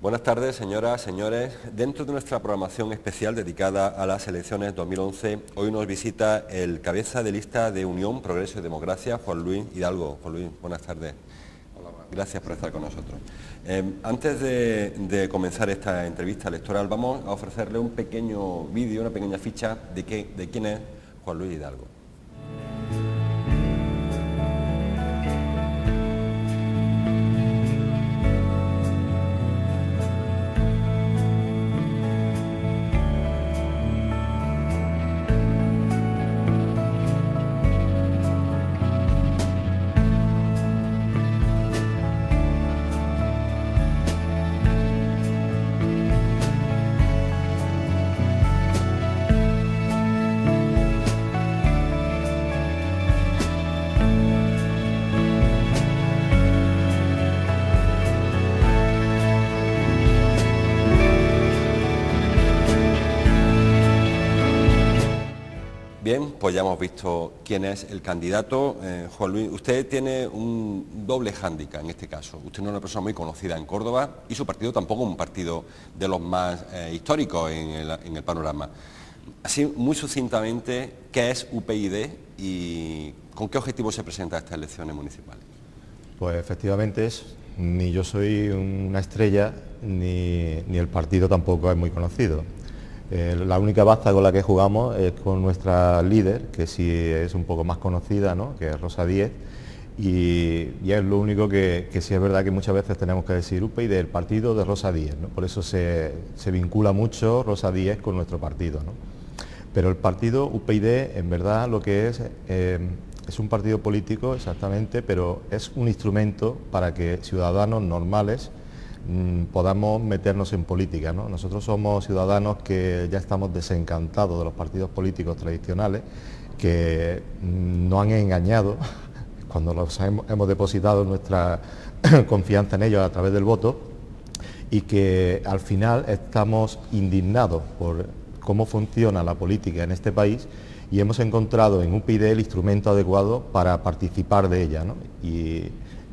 Buenas tardes, señoras, señores. Dentro de nuestra programación especial dedicada a las elecciones 2011, hoy nos visita el cabeza de lista de Unión, Progreso y Democracia, Juan Luis Hidalgo. Juan Luis, buenas tardes. Hola, gracias por estar con nosotros. Antes de comenzar esta entrevista electoral, vamos a ofrecerle un pequeño vídeo, una pequeña ficha de quién es Juan Luis Hidalgo. Bien, pues ya hemos visto quién es el candidato. Juan Luis, usted tiene un doble hándicap en este caso. Usted no es una persona muy conocida en Córdoba y su partido tampoco es un partido de los más históricos en el panorama. Así, muy sucintamente, ¿qué es UPyD y con qué objetivo se presenta a estas elecciones municipales? Pues efectivamente ni yo soy una estrella, ni el partido tampoco es muy conocido. La única baza con la que jugamos es con nuestra líder, que sí es un poco más conocida, ¿no?, que es Rosa Díez, y es lo único que sí es verdad que muchas veces tenemos que decir UPyD, el partido de Rosa Díez, ¿no? Por eso se vincula mucho Rosa Díez con nuestro partido, ¿no? Pero el partido UPyD en verdad lo que es un partido político exactamente, pero es un instrumento para que ciudadanos normales podamos meternos en política, ¿no? Nosotros somos ciudadanos que ya estamos desencantados de los partidos políticos tradicionales, que nos han engañado cuando hemos depositado nuestra confianza en ellos a través del voto, y que al final estamos indignados por cómo funciona la política en este país, y hemos encontrado en UPyD el instrumento adecuado para participar de ella, ¿no? Y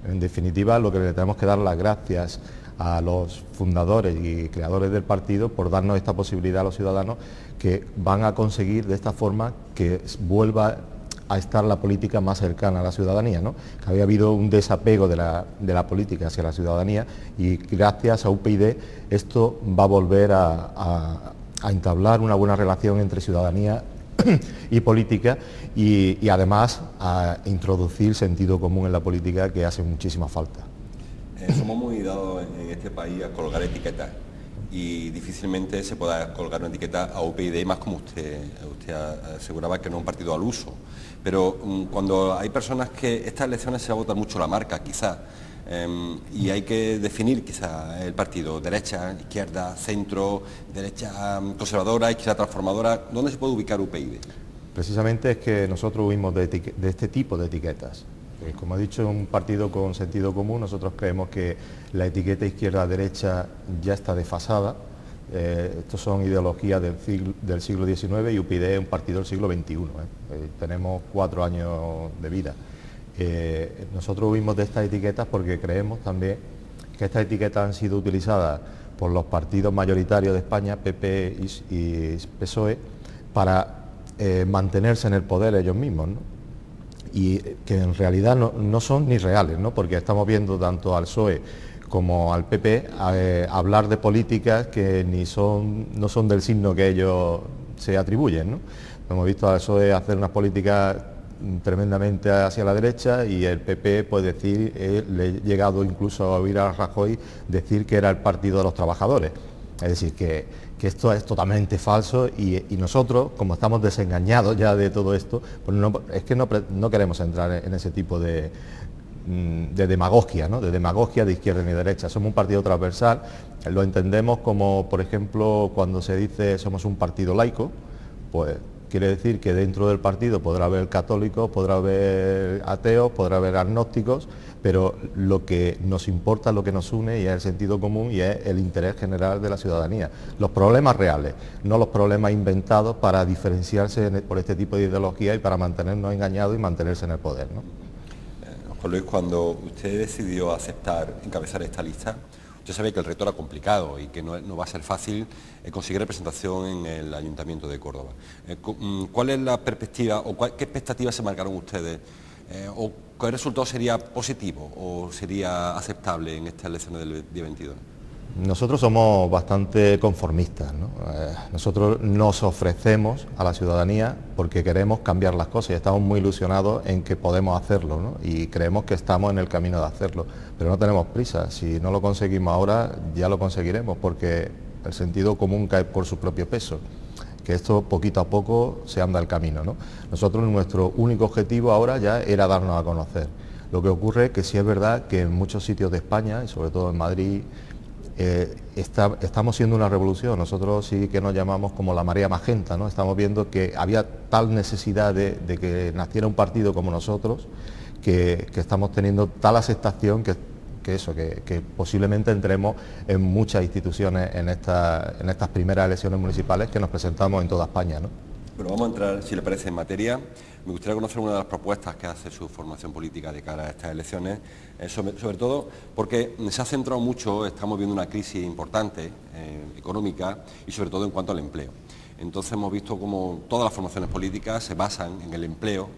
en definitiva lo que le tenemos que dar las gracias a los fundadores y creadores del partido por darnos esta posibilidad a los ciudadanos, que van a conseguir de esta forma que vuelva a estar la política más cercana a la ciudadanía, ¿no? Que había habido un desapego de la política hacia la ciudadanía, y gracias a UPyD esto va a volver a entablar una buena relación entre ciudadanía y política, y además a introducir sentido común en la política, que hace muchísima falta. Somos muy dados en este país a colgar etiquetas y difícilmente se pueda colgar una etiqueta a UPyD, más como usted aseguraba que no es un partido al uso. Pero cuando hay personas que estas elecciones se va a votar mucho la marca, quizás, y hay que definir quizás el partido, derecha, izquierda, centro, derecha conservadora, izquierda transformadora, ¿dónde se puede ubicar UPyD? Precisamente es que nosotros huimos de este tipo de etiquetas. Como he dicho, es un partido con sentido común. Nosotros creemos que la etiqueta izquierda-derecha ya está desfasada. Estos son ideologías del siglo XIX, y UPyD es un partido del siglo XXI. Tenemos 4 años de vida. Nosotros huimos de estas etiquetas porque creemos también que estas etiquetas han sido utilizadas por los partidos mayoritarios de España, PP y PSOE, para mantenerse en el poder ellos mismos, ¿no? Y que en realidad no son ni reales, ¿no? Porque estamos viendo tanto al PSOE como al PP hablar de políticas que no son del signo que ellos se atribuyen, ¿no? Hemos visto al PSOE hacer unas políticas tremendamente hacia la derecha, y el PP, pues decir, le he llegado incluso a oír a Rajoy decir que era el partido de los trabajadores. Es decir, que esto es totalmente falso, y nosotros, como estamos desengañados ya de todo esto, pues no queremos entrar en ese tipo de demagogia, ¿no? De demagogia de izquierda ni derecha. Somos un partido transversal, lo entendemos como, por ejemplo, cuando se dice somos un partido laico, pues quiere decir que dentro del partido podrá haber católicos, podrá haber ateos, podrá haber agnósticos, pero lo que nos importa, lo que nos une, y es el sentido común, y es el interés general de la ciudadanía. Los problemas reales, no los problemas inventados para diferenciarse por este tipo de ideología y para mantenernos engañados y mantenerse en el poder, ¿no? Juan Luis, cuando usted decidió encabezar esta lista, Usted sabe que el reto era complicado y que no va a ser fácil conseguir representación en el Ayuntamiento de Córdoba. ¿Cuál es la perspectiva o qué expectativas se marcaron ustedes? ¿O qué resultado sería positivo o sería aceptable en estas elecciones del día 22? Nosotros somos bastante conformistas, ¿no? Nosotros nos ofrecemos a la ciudadanía porque queremos cambiar las cosas y estamos muy ilusionados en que podemos hacerlo, ¿no? Y creemos que estamos en el camino de hacerlo, pero no tenemos prisa. Si no lo conseguimos ahora, ya lo conseguiremos, porque el sentido común cae por su propio peso, que esto poquito a poco se anda el camino, ¿no? Nosotros, nuestro único objetivo ahora ya era darnos a conocer. Lo que ocurre es que sí es verdad que en muchos sitios de España, y sobre todo en Madrid, estamos siendo una revolución. Nosotros sí que nos llamamos como la marea magenta, ¿no? Estamos viendo que había tal necesidad de que naciera un partido como nosotros, que estamos teniendo tal aceptación que posiblemente entremos en muchas instituciones en estas primeras elecciones municipales que nos presentamos en toda España, ¿no? Pero vamos a entrar, si le parece, en materia. Me gustaría conocer una de las propuestas que hace su formación política de cara a estas elecciones, sobre todo porque se ha centrado mucho, estamos viendo una crisis importante económica y sobre todo en cuanto al empleo. Entonces hemos visto como todas las formaciones políticas se basan en el empleo,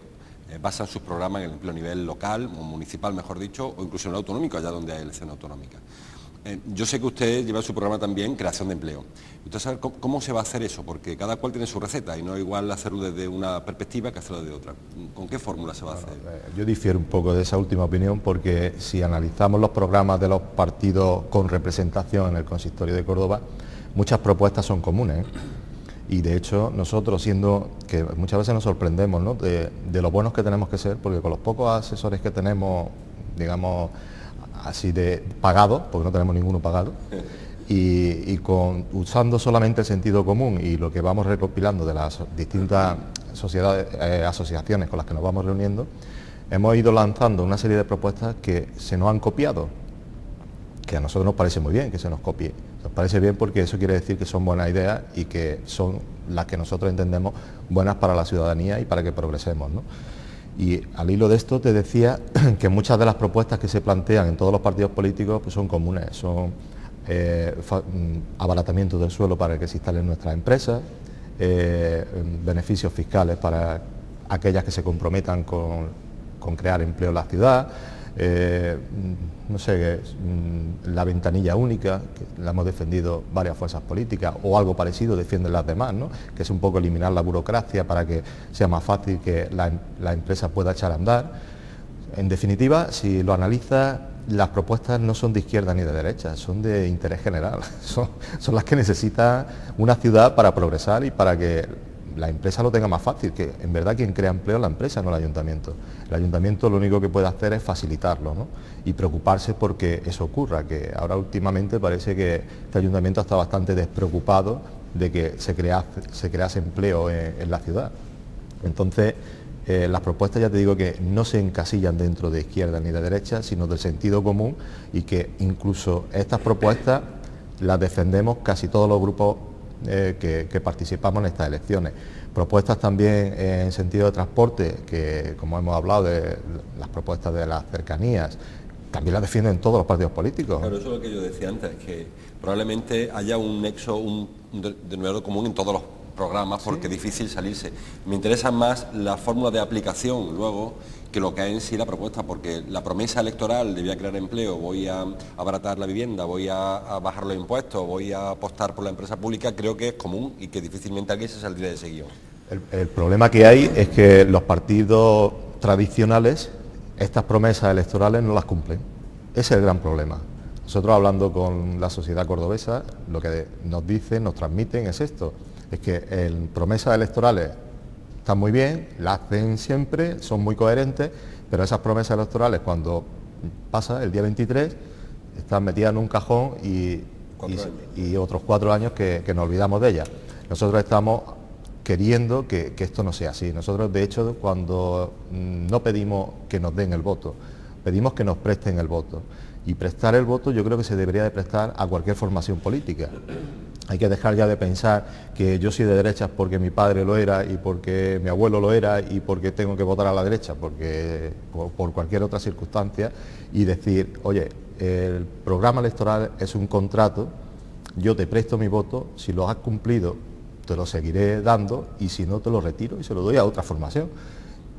basan sus programas en el empleo a nivel local o municipal, mejor dicho, o incluso en el autonómico, allá donde hay elecciones autonómicas. Yo sé que usted lleva su programa también creación de empleo. ¿Usted sabe cómo se va a hacer eso? Porque cada cual tiene su receta y no es igual hacerlo desde una perspectiva que hacerlo desde otra. ¿Con qué fórmula se va a hacer? Yo difiero un poco de esa última opinión, porque si analizamos los programas de los partidos con representación en el Consistorio de Córdoba, muchas propuestas son comunes, ¿eh? Y de hecho nosotros, siendo que muchas veces nos sorprendemos, ¿no?, de lo buenos que tenemos que ser, porque con los pocos asesores que tenemos, digamos, así de pagado, porque no tenemos ninguno pagado, y usando solamente el sentido común y lo que vamos recopilando de las distintas asociaciones con las que nos vamos reuniendo, hemos ido lanzando una serie de propuestas que se nos han copiado, que a nosotros nos parece muy bien que se nos copie. Nos parece bien porque eso quiere decir que son buenas ideas y que son las que nosotros entendemos buenas para la ciudadanía y para que progresemos, ¿no? Y al hilo de esto te decía que muchas de las propuestas que se plantean en todos los partidos políticos pues son comunes, son abaratamiento del suelo para que se instalen nuestras empresas, beneficios fiscales para aquellas que se comprometan con crear empleo en la ciudad, no sé, la ventanilla única, que la hemos defendido varias fuerzas políticas, o algo parecido defienden las demás, ¿no?, que es un poco eliminar la burocracia para que sea más fácil que la empresa pueda echar a andar. En definitiva, si lo analizas, las propuestas no son de izquierda ni de derecha, son de interés general, son las que necesita una ciudad para progresar y para que la empresa lo tenga más fácil, que en verdad quien crea empleo es la empresa, no el ayuntamiento. El ayuntamiento lo único que puede hacer es facilitarlo, ¿no?, y preocuparse porque eso ocurra, que ahora últimamente parece que este ayuntamiento está bastante despreocupado de que se crease empleo en la ciudad. Entonces, las propuestas, ya te digo, que no se encasillan dentro de izquierda ni de derecha, sino del sentido común, y que incluso estas propuestas las defendemos casi todos los grupos que participamos en estas elecciones. Propuestas también en sentido de transporte, que como hemos hablado de las propuestas de las cercanías, también las defienden todos los partidos políticos. Claro, eso es lo que yo decía antes, que probablemente haya un nexo, un denominador común en todos los programas, porque es difícil salirse. Me interesa más la fórmula de aplicación luego que lo que es en sí la propuesta, porque la promesa electoral de voy a crear empleo, voy a abaratar la vivienda, voy a bajar los impuestos, voy a apostar por la empresa pública, creo que es común y que difícilmente alguien se saldría de ese guión. El problema que hay es que los partidos tradicionales estas promesas electorales no las cumplen. Ese es el gran problema. Nosotros, hablando con la sociedad cordobesa, lo que nos dicen, nos transmiten es esto, es que en promesas electorales están muy bien, las hacen siempre, son muy coherentes, pero esas promesas electorales, cuando pasa el día 23, están metidas en un cajón y otros 4 años que nos olvidamos de ellas. Nosotros estamos queriendo que esto no sea así. Nosotros, de hecho, cuando no pedimos que nos den el voto, pedimos que nos presten el voto. Y prestar el voto yo creo que se debería de prestar a cualquier formación política. Hay que dejar ya de pensar que yo soy de derechas porque mi padre lo era y porque mi abuelo lo era y porque tengo que votar a la derecha, porque por cualquier otra circunstancia, y decir, oye, el programa electoral es un contrato, yo te presto mi voto, si lo has cumplido te lo seguiré dando y si no te lo retiro y se lo doy a otra formación.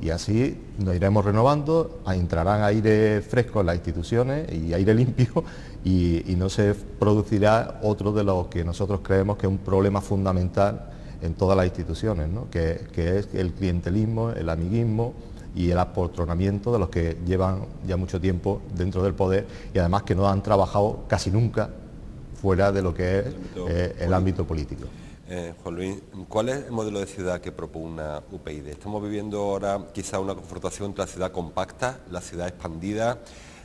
Y así nos iremos renovando, entrarán aire fresco en las instituciones y aire limpio y no se producirá otro de los que nosotros creemos que es un problema fundamental en todas las instituciones, ¿no? que es el clientelismo, el amiguismo y el apoltronamiento de los que llevan ya mucho tiempo dentro del poder y además que no han trabajado casi nunca fuera de lo que es el ámbito político. Juan Luis, ¿cuál es el modelo de ciudad que propugna UPyD? Estamos viviendo ahora quizá una confrontación entre la ciudad compacta, la ciudad expandida,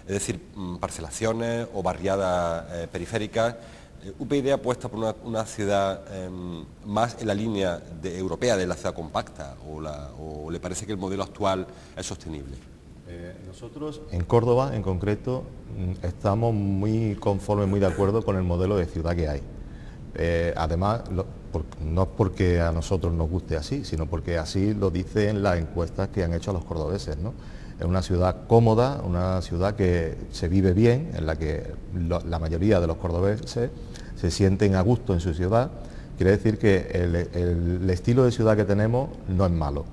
es decir, parcelaciones o barriadas periféricas. UPyD apuesta por una ciudad más en la línea europea de la ciudad compacta o le parece que el modelo actual es sostenible. Nosotros en Córdoba en concreto estamos muy conformes, muy de acuerdo con el modelo de ciudad que hay. Además, no es porque a nosotros nos guste así, sino porque así lo dicen las encuestas que han hecho a los cordobeses, ¿no? Es una ciudad cómoda, una ciudad que se vive bien, en la que la mayoría de los cordobeses se sienten a gusto en su ciudad. Quiere decir que el estilo de ciudad que tenemos no es malo.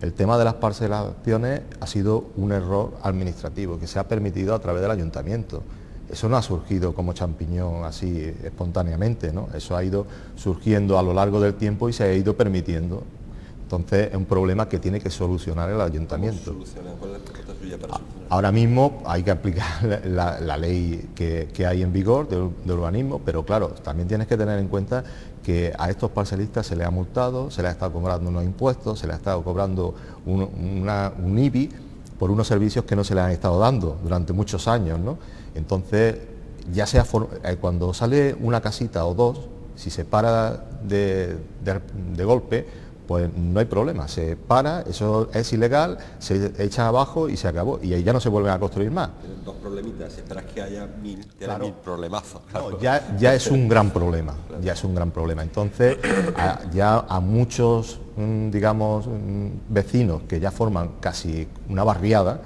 El tema de las parcelaciones ha sido un error administrativo que se ha permitido a través del ayuntamiento. Eso no ha surgido como champiñón así espontáneamente, ¿no? Eso ha ido surgiendo a lo largo del tiempo y se ha ido permitiendo. Entonces es un problema que tiene que solucionar el ayuntamiento. ¿Cuál es la propuesta suya para solucionar? Ahora mismo hay que aplicar la ley que hay en vigor de urbanismo, pero claro, también tienes que tener en cuenta que a estos parcelistas se les ha multado, se les ha estado cobrando unos impuestos, se les ha estado cobrando un IBI por unos servicios que no se les han estado dando durante muchos años, ¿no? Entonces, ya sea cuando sale una casita o dos, si se para de golpe, pues no hay problema, se para, eso es ilegal, se echa abajo y se acabó, y ahí ya no se vuelven a construir más. Tienen dos problemitas, si esperas que haya mil problemazos. Claro. No, ya es un gran problema, claro. Ya es un gran problema. Entonces, ya a muchos, digamos, vecinos que ya forman casi una barriada,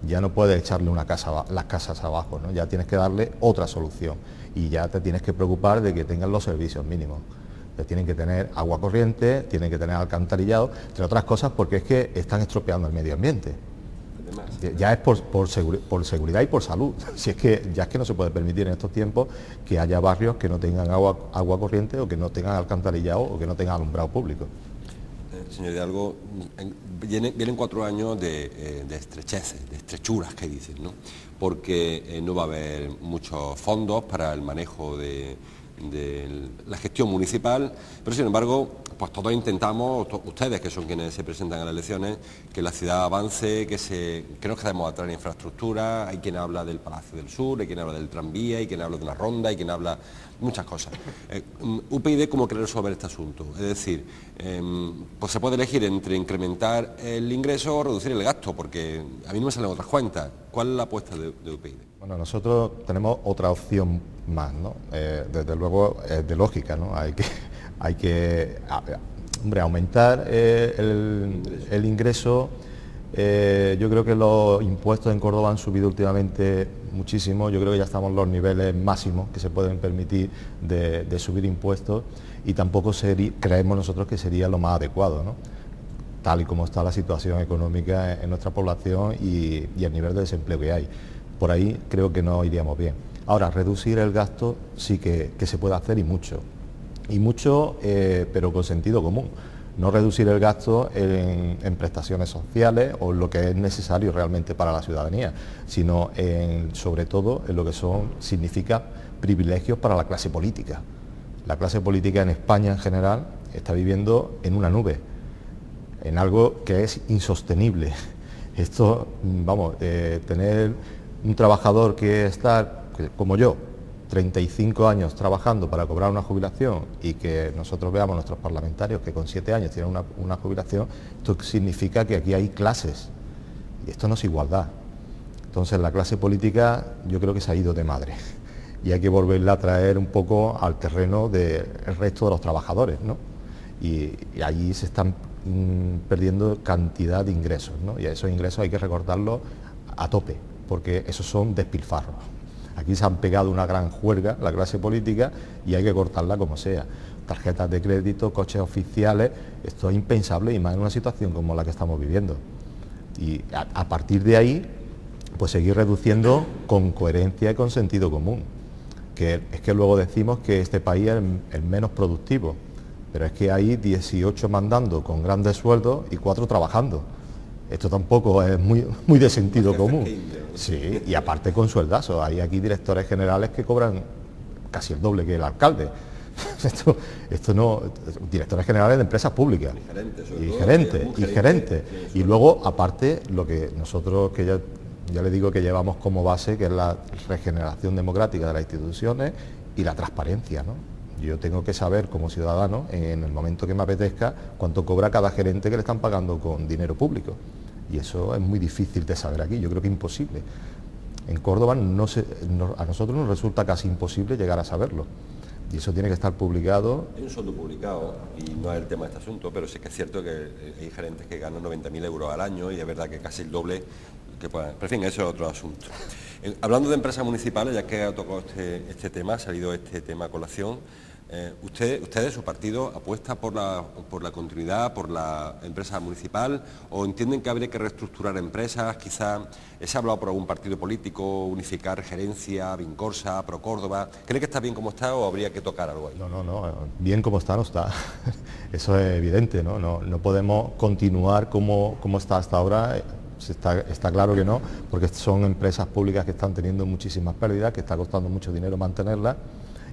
ya no puedes echarle las casas abajo, ¿no? Ya tienes que darle otra solución y ya te tienes que preocupar de que tengan los servicios mínimos. Tienen que tener agua corriente, tienen que tener alcantarillado, entre otras cosas porque es que están estropeando el medio ambiente. Ya es por seguridad y por salud. Si es que ya es que no se puede permitir en estos tiempos que haya barrios que no tengan agua corriente o que no tengan alcantarillado o que no tengan alumbrado público. Señor Hidalgo, vienen 4 años de estrecheces, de estrechuras que dicen, ¿no? Porque no va a haber muchos fondos para el manejo de la gestión municipal, pero sin embargo, pues todos intentamos, ustedes que son quienes se presentan a las elecciones, que la ciudad avance, que nos quedemos atrás en infraestructura. Hay quien habla del Palacio del Sur, hay quien habla del tranvía, hay quien habla de una ronda, hay quien habla muchas cosas. UPyD, ¿cómo quiere resolver este asunto? Es decir, pues se puede elegir entre incrementar el ingreso o reducir el gasto, porque a mí no me salen otras cuentas. ¿Cuál es la apuesta de UPyD? Bueno, nosotros tenemos otra opción más, ¿no? Desde luego es de lógica, ¿no? Hay que aumentar el ingreso. Yo creo que los impuestos en Córdoba han subido últimamente muchísimo. Yo creo que ya estamos en los niveles máximos que se pueden permitir de subir impuestos y tampoco creemos nosotros que sería lo más adecuado, ¿no? Tal y como está la situación económica en nuestra población y el nivel de desempleo que hay. Por ahí creo que no iríamos bien. Ahora, reducir el gasto sí que se puede hacer y mucho, pero con sentido común. No reducir el gasto en prestaciones sociales o en lo que es necesario realmente para la ciudadanía, sino sobre todo en lo que significa privilegios para la clase política. La clase política en España en general está viviendo en una nube, en algo que es insostenible. Esto, vamos, tener un trabajador que está, como yo, 35 años trabajando para cobrar una jubilación y que nosotros veamos nuestros parlamentarios que con 7 años tienen una jubilación, esto significa que aquí hay clases y esto no es igualdad. Entonces la clase política yo creo que se ha ido de madre y hay que volverla a traer un poco al terreno del resto de los trabajadores, ¿no? Y allí se están perdiendo cantidad de ingresos, ¿no? Y a esos ingresos hay que recortarlos a tope, porque esos son despilfarros. Aquí se han pegado una gran juerga la clase política y hay que cortarla como sea. Tarjetas de crédito, coches oficiales, esto es impensable y más en una situación como la que estamos viviendo. Y a partir de ahí, pues seguir reduciendo con coherencia y con sentido común. Que es que luego decimos que este país es el menos productivo, pero es que hay 18 mandando con grandes sueldos y 4 trabajando. Esto tampoco es muy de sentido común. Sí, y aparte con sueldazos. Hay aquí directores generales que cobran casi el doble que el alcalde. Esto no, directores generales de empresas públicas y gerentes. Y luego, aparte, lo que nosotros, que ya le digo que llevamos como base, que es la regeneración democrática de las instituciones y la transparencia, ¿no? Yo tengo que saber como ciudadano, en el momento que me apetezca, cuánto cobra cada gerente que le están pagando con dinero público. Y eso es muy difícil de saber aquí, yo creo que imposible. En Córdoba a nosotros nos resulta casi imposible llegar a saberlo. Y eso tiene que estar publicado. Hay un sueldo publicado, y no es el tema de este asunto, pero sí que es cierto que hay gerentes que ganan 90.000 euros al año y es verdad que casi el doble que puedan. Pero en fin, eso es otro asunto. Hablando de empresas municipales, ya que ha tocado este tema, ha salido este tema a colación, ¿ustedes, su partido, apuesta por la continuidad, por la empresa municipal, o entienden que habría que reestructurar empresas? Quizá se ha hablado por algún partido político, unificar gerencia, Vincorsa, Procórdoba. ¿Cree que está bien como está o habría que tocar algo ahí? No, bien como está no está. Eso es evidente, ¿no? No podemos continuar como está hasta ahora. Está claro que no, porque son empresas públicas que están teniendo muchísimas pérdidas, que está costando mucho dinero mantenerlas,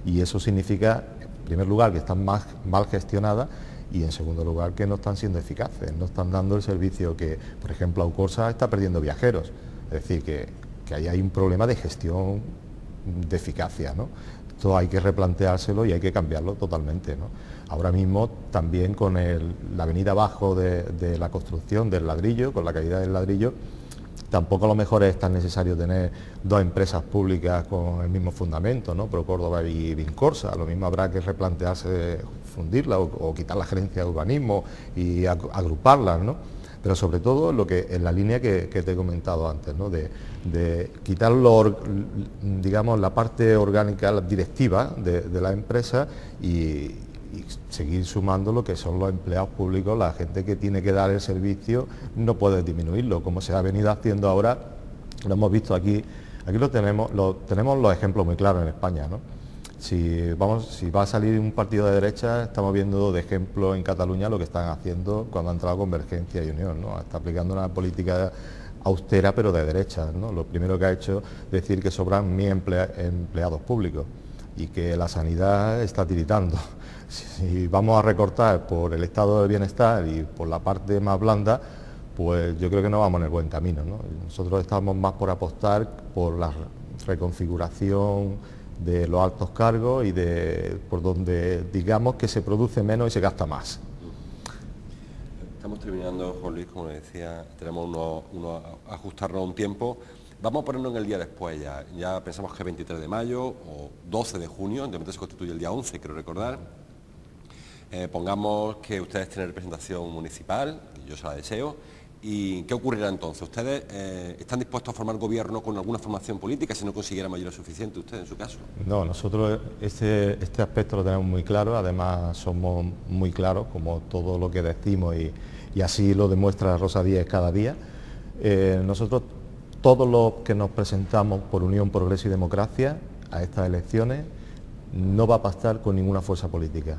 y eso significa, en primer lugar, que están mal gestionadas, y en segundo lugar, que no están siendo eficaces, no están dando el servicio que, por ejemplo, Aucorsa está perdiendo viajeros. Es decir, que ahí hay un problema de gestión, de eficacia, ¿no? Esto hay que replanteárselo y hay que cambiarlo totalmente, ¿no? Ahora mismo también con la venida abajo de la construcción del ladrillo, con la caída del ladrillo, tampoco a lo mejor es tan necesario tener dos empresas públicas con el mismo fundamento, ¿no? Procórdoba y Vincorsa. Lo mismo habrá que replantearse fundirla o quitar la gerencia de urbanismo y agruparlas, ¿no? Pero sobre todo en la línea que te he comentado antes, ¿no? De quitar digamos, la parte orgánica, la directiva de la empresa y seguir sumando lo que son los empleados públicos, la gente que tiene que dar el servicio, no puede disminuirlo, como se ha venido haciendo ahora. Lo hemos visto aquí tenemos los ejemplos muy claros en España, ¿no? Si va a salir un partido de derecha, estamos viendo de ejemplo en Cataluña lo que están haciendo cuando ha entrado Convergencia y Unión, ¿no? Está aplicando una política austera pero de derecha, ¿no? Lo primero que ha hecho es decir que sobran 1.000 empleados públicos y que la sanidad está tiritando. Si vamos a recortar por el estado del bienestar y por la parte más blanda, pues yo creo que no vamos en el buen camino, ¿no? Nosotros estamos más por apostar por la reconfiguración de los altos cargos y por donde digamos que se produce menos y se gasta más. Estamos terminando, Juan Luis, como le decía, tenemos ajustarnos un tiempo. Vamos a ponernos en el día después ya pensamos que es 23 de mayo o 12 de junio, entonces se constituye el día 11, quiero recordar. Pongamos que ustedes tienen representación municipal, y yo se la deseo, ¿y qué ocurrirá entonces? ¿Ustedes están dispuestos a formar gobierno con alguna formación política si no consiguiera mayoría suficiente, usted en su caso? No, nosotros este aspecto lo tenemos muy claro, además somos muy claros, como todo lo que decimos y así lo demuestra Rosa Díez cada día. Nosotros, todos los que nos presentamos por Unión, Progreso y Democracia a estas elecciones, no va a pactar con ninguna fuerza política.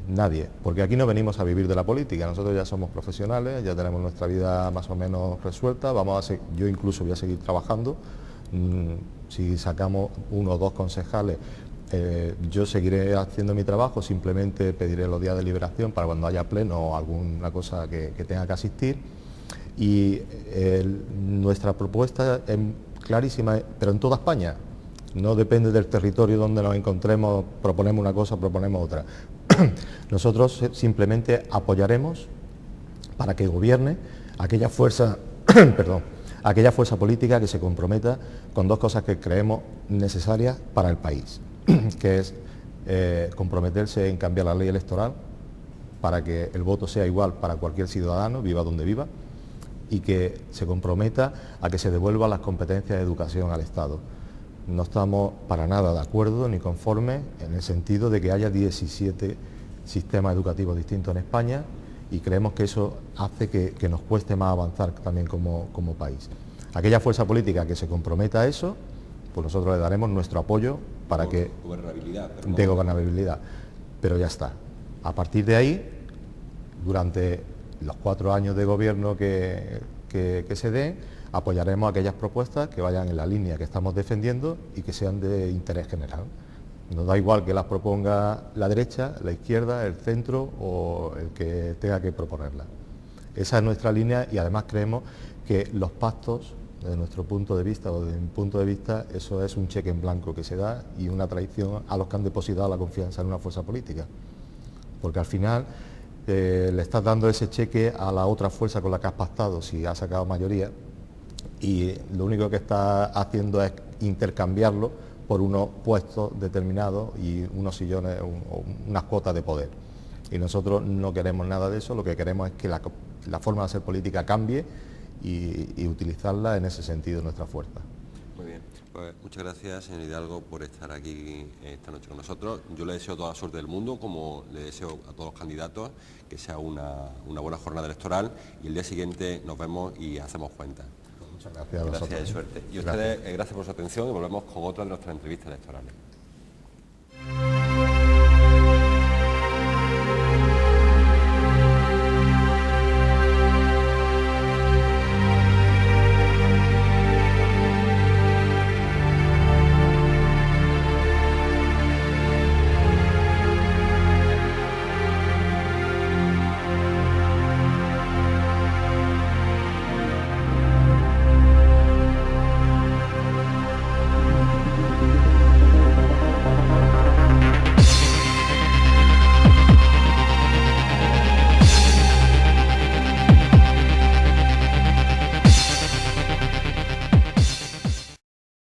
Nadie, porque aquí no venimos a vivir de la política, nosotros ya somos profesionales, ya tenemos nuestra vida más o menos resuelta, yo incluso voy a seguir trabajando, si sacamos 1 o 2 concejales, yo seguiré haciendo mi trabajo, simplemente pediré los días de liberación para cuando haya pleno o alguna cosa que tenga que asistir, y nuestra propuesta es clarísima, pero en toda España. No depende del territorio donde nos encontremos, proponemos una cosa, proponemos otra. Nosotros simplemente apoyaremos para que gobierne aquella fuerza, aquella fuerza política que se comprometa con dos cosas que creemos necesarias para el país, que es comprometerse en cambiar la ley electoral para que el voto sea igual para cualquier ciudadano, viva donde viva, y que se comprometa a que se devuelvan las competencias de educación al Estado. No estamos para nada de acuerdo ni conformes en el sentido de que haya 17 sistemas educativos distintos en España, y creemos que eso hace que nos cueste más avanzar también como país. Aquella fuerza política que se comprometa a eso, pues nosotros le daremos nuestro apoyo para que... de gobernabilidad, pero ya está. A partir de ahí, durante los 4 años de gobierno que se den, apoyaremos aquellas propuestas que vayan en la línea que estamos defendiendo y que sean de interés general. Nos da igual que las proponga la derecha, la izquierda, el centro o el que tenga que proponerlas. Esa es nuestra línea, y además creemos que los pactos, desde nuestro punto de vista o desde mi punto de vista, eso es un cheque en blanco que se da y una traición a los que han depositado la confianza en una fuerza política. Porque al final le estás dando ese cheque a la otra fuerza con la que has pactado, si has sacado mayoría, y lo único que estás haciendo es intercambiarlo por unos puestos determinados y unos sillones o unas cuotas de poder. Y nosotros no queremos nada de eso, lo que queremos es que la forma de hacer política cambie y utilizarla en ese sentido, nuestra fuerza. Muy bien, pues muchas gracias, señor Hidalgo, por estar aquí esta noche con nosotros. Yo le deseo toda la suerte del mundo, como le deseo a todos los candidatos, que sea una buena jornada electoral, y el día siguiente nos vemos y hacemos cuentas. Muchas gracias a vosotros. Gracias y suerte. Y a ustedes, gracias por su atención, y volvemos con otra de nuestras entrevistas electorales.